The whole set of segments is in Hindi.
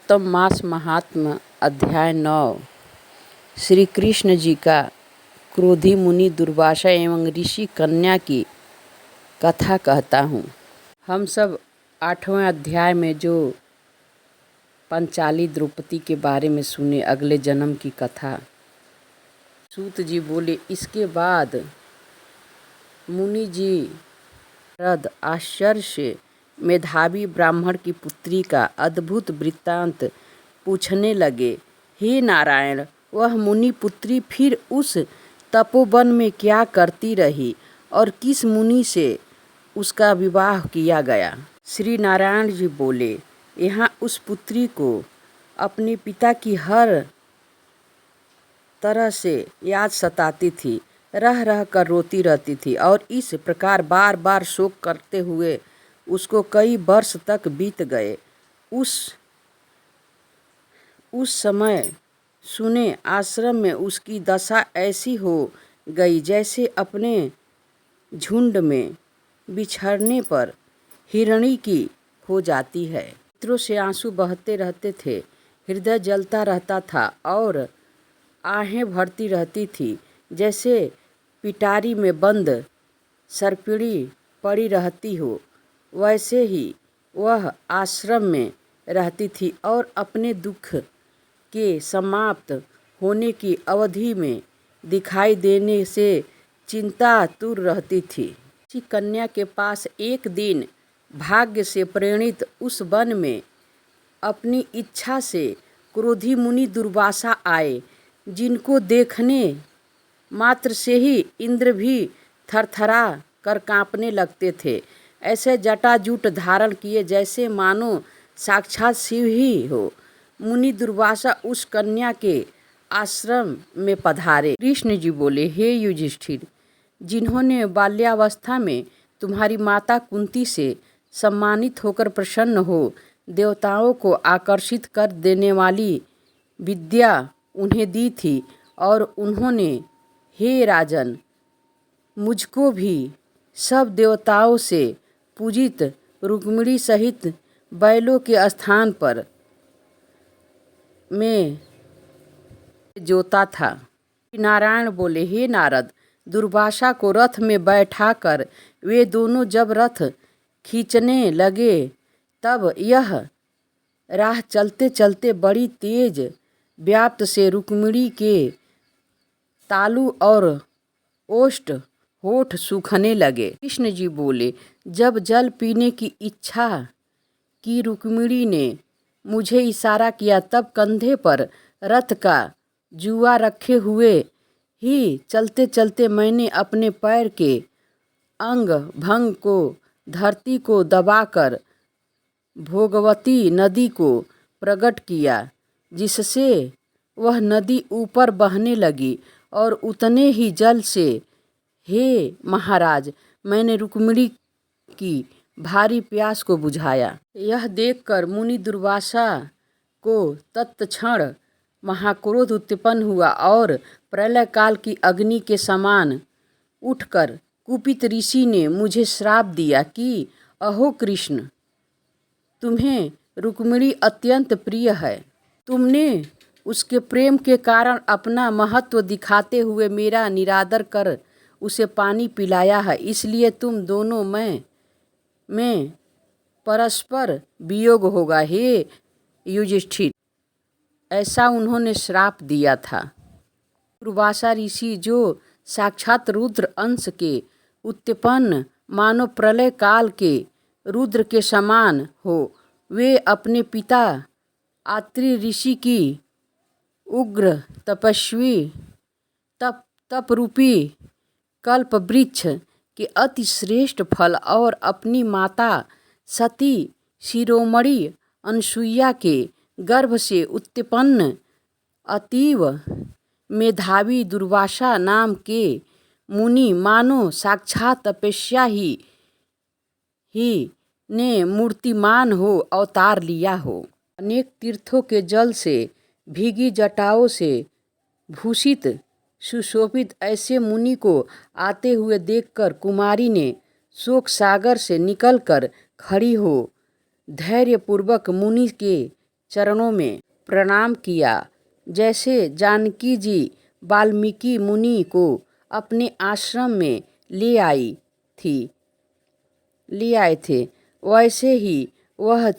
पुरुषोत्तम मास महात्म्य अध्याय 9। श्री कृष्ण जी का क्रोधी मुनि दुर्वासा एवं ऋषि कन्या की कथा कहता हूँ। हम सब 8वें अध्याय में जो पंचाली द्रौपदी के बारे में सुने, अगले जन्म की कथा। सूत जी बोले, इसके बाद मुनि जी रद आश्चर्य से मेधावी ब्राह्मण की पुत्री का अद्भुत वृत्तांत पूछने लगे। हे नारायण, वह मुनि पुत्री फिर उस तपोवन में क्या करती रही और किस मुनि से उसका विवाह किया गया? श्री नारायण जी बोले, यहाँ उस पुत्री को अपने पिता की हर तरह से याद सताती थी, रह रह कर रोती रहती थी और इस प्रकार बार बार शोक करते हुए उसको कई वर्ष तक बीत गए। उस समय सुने आश्रम में उसकी दशा ऐसी हो गई जैसे अपने झुंड में बिछड़ने पर हिरणी की हो जाती है। नेत्रों से आंसू बहते रहते थे, हृदय जलता रहता था और आहें भरती रहती थी, जैसे पिटारी में बंद सर्पिणी पड़ी रहती हो। वैसे ही वह आश्रम में रहती थी और अपने दुख के समाप्त होने की अवधि में दिखाई देने से चिंतातुर रहती थी। इसी कन्या के पास एक दिन भाग्य से प्रेरित उस वन में अपनी इच्छा से क्रोधी मुनि दुर्वासा आए, जिनको देखने मात्र से ही इंद्र भी थरथरा कर कांपने लगते थे। ऐसे जटाजूट धारण किए जैसे मानो साक्षात शिव ही हो। मुनि दुर्वासा उस कन्या के आश्रम में पधारे। कृष्ण जी बोले, हे युधिष्ठिर, जिन्होंने बाल्यावस्था में तुम्हारी माता कुंती से सम्मानित होकर प्रसन्न हो देवताओं को आकर्षित कर देने वाली विद्या उन्हें दी थी, और उन्होंने, हे राजन, मुझको भी सब देवताओं से पूजित रुक्मिणी सहित बैलों के स्थान पर में जोता था। नारायण बोले, हे नारद, दुर्वासा को रथ में बैठाकर वे दोनों जब रथ खींचने लगे, तब यह राह चलते चलते बड़ी तेज व्याप्त से रुक्मिणी के तालु और ओष्ठ होठ सूखने लगे। कृष्ण जी बोले, जब जल पीने की इच्छा की रुक्मिणी ने मुझे इशारा किया, तब कंधे पर रथ का जुआ रखे हुए ही चलते चलते मैंने अपने पैर के अंग भंग को धरती को दबाकर भोगवती नदी को प्रकट किया, जिससे वह नदी ऊपर बहने लगी, और उतने ही जल से, हे महाराज, मैंने रुक्मिणी की भारी प्यास को बुझाया। यह देखकर मुनि दुर्वासा को तत्क्षण महाक्रोध उत्पन्न हुआ और प्रलय काल की अग्नि के समान उठकर कुपित ऋषि ने मुझे श्राप दिया कि अहो कृष्ण, तुम्हें रुक्मिणी अत्यंत प्रिय है। तुमने उसके प्रेम के कारण अपना महत्व दिखाते हुए मेरा निरादर कर उसे पानी पिलाया है, इसलिए तुम दोनों में परस्पर वियोग होगा। हे युधिष्ठिर, ऐसा उन्होंने श्राप दिया था। दुर्वासा ऋषि, जो साक्षात रुद्र अंश के उत्पन्न मानो प्रलय काल के रुद्र के समान हो, वे अपने पिता आत्रि ऋषि की उग्र तपस्वी तप रूपी कल्प वृक्ष के अति श्रेष्ठ फल और अपनी माता सती शिरोमणि अनसुईया के गर्भ से उत्पन्न अतीव मेधावी दुर्वासा नाम के मुनि मानो साक्षात तपस्या ही ने मूर्तिमान हो अवतार लिया हो। अनेक तीर्थों के जल से भीगी जटाओं से भूषित सुशोभित ऐसे मुनि को आते हुए देखकर कुमारी ने शोक सागर से निकलकर खड़ी हो धैर्यपूर्वक मुनि के चरणों में प्रणाम किया। जैसे जानकी जी वाल्मीकि मुनि को अपने आश्रम में ले आए थे, वैसे ही वह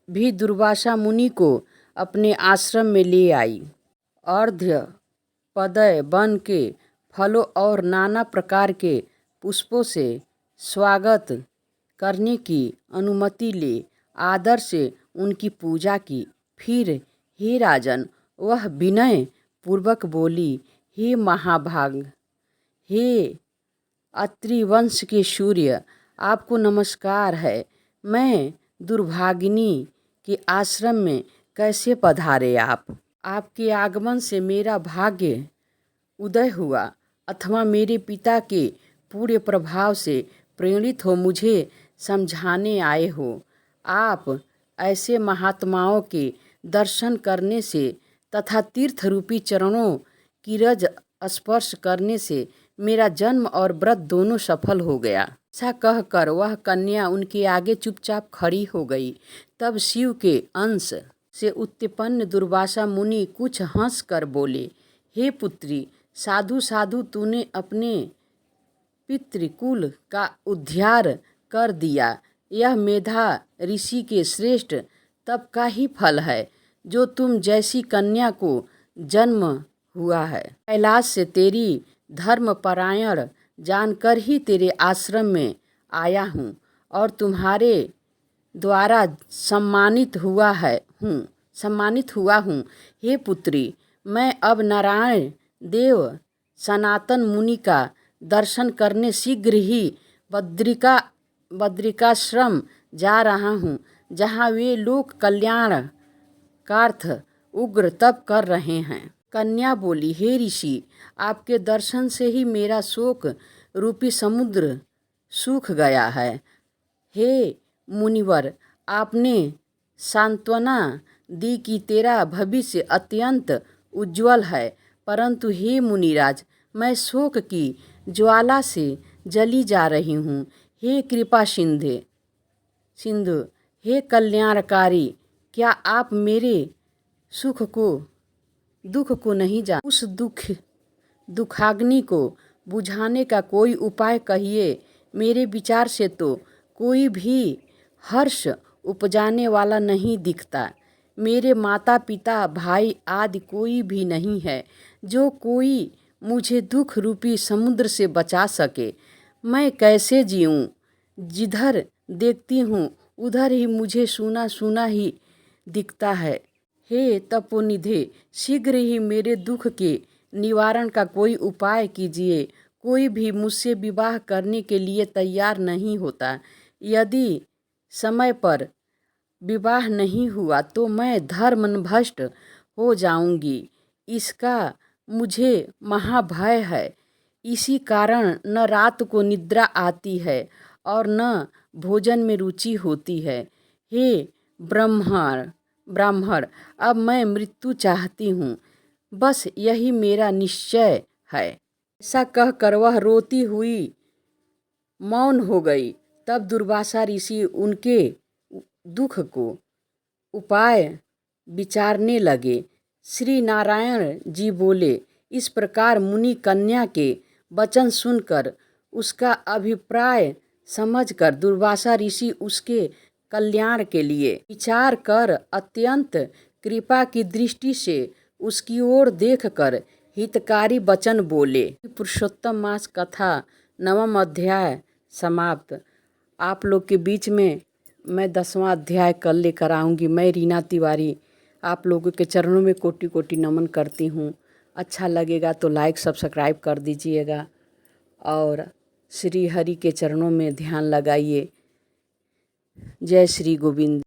भी दुर्वासा मुनि को अपने आश्रम में ले आई। अर्घ्य पदय वन के फलों और नाना प्रकार के पुष्पों से स्वागत करने की अनुमति ले आदर से उनकी पूजा की। फिर हे राजन, वह विनय पूर्वक बोली, हे महाभाग, हे अत्रि वंश के सूर्य, आपको नमस्कार है। मैं दुर्भागिनी के आश्रम में कैसे पधारे आप? आपके आगमन से मेरा भाग्य उदय हुआ अथवा मेरे पिता के पूरे प्रभाव से प्रेरित हो मुझे समझाने आए हो। आप ऐसे महात्माओं के दर्शन करने से तथा तीर्थ रूपी चरणों की रज स्पर्श करने से मेरा जन्म और व्रत दोनों सफल हो गया। ऐसा कहकर वह कन्या उनके आगे चुपचाप खड़ी हो गई। तब शिव के अंश से उत्पन्न दुर्वासा मुनि कुछ हंस कर बोले, हे पुत्री, साधु साधु तूने अपने पितृकुल का उद्धार कर दिया। यह मेधा ऋषि के श्रेष्ठ तप का ही फल है जो तुम जैसी कन्या को जन्म हुआ है। कैलाश से तेरी धर्मपरायण जानकर ही तेरे आश्रम में आया हूँ और तुम्हारे द्वारा सम्मानित हुआ हूँ। हे पुत्री, मैं अब नारायण देव सनातन मुनि का दर्शन करने शीघ्र ही बद्रिकाश्रम जा रहा हूँ, जहाँ वे लोक कल्याणार्थ उग्र तप कर रहे हैं। कन्या बोली, हे ऋषि, आपके दर्शन से ही मेरा शोक रूपी समुद्र सूख गया है। हे मुनिवर, आपने सांत्वना दी कि तेरा भविष्य अत्यंत उज्जवल है, परंतु हे मुनिराज, मैं शोक की ज्वाला से जली जा रही हूँ। हे कृपा सिंधु, हे कल्याणकारी, क्या आप मेरे दुख को नहीं जान? उस दुखाग्नि को बुझाने का कोई उपाय कहिए। मेरे विचार से तो कोई भी हर्ष उपजाने वाला नहीं दिखता। मेरे माता पिता भाई आदि कोई भी नहीं है जो कोई मुझे दुख रूपी समुद्र से बचा सके। मैं कैसे जीऊँ? जिधर देखती हूँ उधर ही मुझे सूना सूना ही दिखता है। हे तपोनिधे, शीघ्र ही मेरे दुख के निवारण का कोई उपाय कीजिए। कोई भी मुझसे विवाह करने के लिए तैयार नहीं होता। यदि समय पर विवाह नहीं हुआ तो मैं धर्मभ्रष्ट हो जाऊंगी। इसका मुझे महाभय है। इसी कारण न रात को निद्रा आती है और न भोजन में रुचि होती है। हे ब्राह्मण, अब मैं मृत्यु चाहती हूँ, बस यही मेरा निश्चय है। ऐसा कहकर वह रोती हुई मौन हो गई। तब दुर्वासा ऋषि उनके दुख को उपाय विचारने लगे। श्री नारायण जी बोले, इस प्रकार मुनि कन्या के वचन सुनकर उसका अभिप्राय समझकर दुर्वासा ऋषि उसके कल्याण के लिए विचार कर अत्यंत कृपा की दृष्टि से उसकी ओर देखकर हितकारी वचन बोले। पुरुषोत्तम मास कथा 9वां अध्याय समाप्त। आप लोग के बीच में मैं 10वां अध्याय कल लेकर आऊँगी। मैं रीना तिवारी आप लोगों के चरणों में कोटि कोटि नमन करती हूँ। अच्छा लगेगा तो लाइक सब्सक्राइब कर दीजिएगा और श्री हरि के चरणों में ध्यान लगाइए। जय श्री गोविंद।